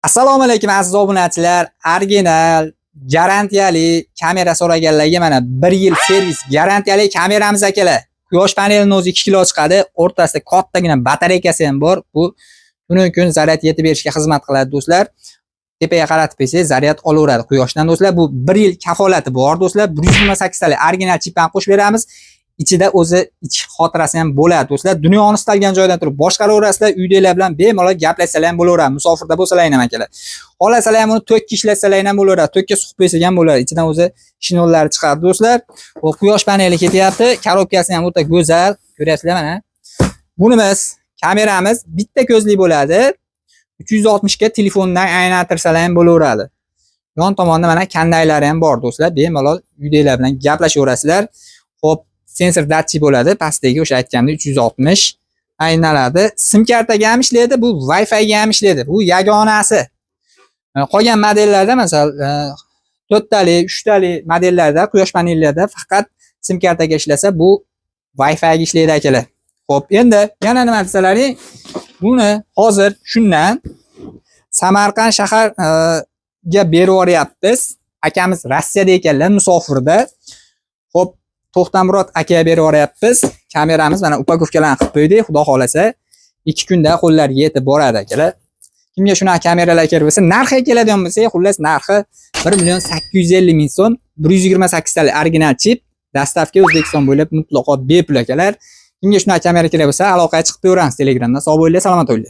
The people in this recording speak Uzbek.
Assalomu alaykum aziz obunachilar. Original, garantiyali kamera so'raganlarga mana 1 yil servis garantiyali kameramiz akalar. Quyosh panelining o'zi 2 kilo chiqadi, o'rtasida kattagina batareykasi ham bor. Bu tuni kun zaryad yetib berishga xizmat qiladi do'stlar. Tepaga qaratib qo'ysangiz zaryad olaveradi quyoshdan do'stlar. Bu 1 yil kafolati bor do'stlar. 128 talik original chipdan qo'shib beramiz. Ichida o'zi ichki xotirasi ham bo'ladi do'stlar. Dunyoni istalgan joydan turib boshqaraverasizlar, uydanglar bilan bemalol gaplashsalar ham bo'laveradi. Musofirda bo'lsalar ham akalar. Xohlasalar ham uni to'kka ishlatsalar ham bo'laveradi. To'kka suqib qo'ysak ham bo'laveradi. Ichidan o'zi shinollari chiqadi do'stlar. Bu quyosh paneli ketyapti. Korobkasi ham o'ta go'zal. Ko'ryapsizlar mana. Bunimiz kameramiz bitta ko'zli bo'ladi. 360 ga telefondan aylantirsalar ham bo'laveradi. Yon tomonda mana kandaylari ham bor do'stlar. Bemalol uydanglar bilan gaplashaverasizlar. Xo'p, sensor datchik bo'ladi. Pastdagi o'sha aytganimdek 360 aylanadi. Sim kartaga ham ishlaydi, bu Wi-Fi ga ham ishlaydi. Bu yagonasi. Qolgan modellarda, masalan, 4 talik, 3 talik modellarda, quyosh panellarda faqat sim kartaga ishlasa, bu Wi-Fi ga ishlaydi akalar. Xo'p, endi yana nima desalaring, buni hozir shundan Samarqand shaharga berib yuboryapmiz. Akamiz Rossiyada ekanlar, musofirda. Xo'p, To'xtamurod akaga berib yuboryapmiz. Kameramiz mana upakovkalarni qilib qo'ydik. Xudo xolasa 2 kunda qo'llarga yetib boradi akalar. Kimga shunaqa kameralar kerak bo'lsa, narxi keladigan bo'lsa, xullas narxi 1.850.000 so'm, 128 talik original chip, dastavka O'zbekiston bo'ylab mutlaqo bepul akalar. Kimga shunaqa kamera kerak bo'lsa, aloqaga chiqib ko'ramiz Telegramdan. Sog' bo'linglar, salomat bo'linglar.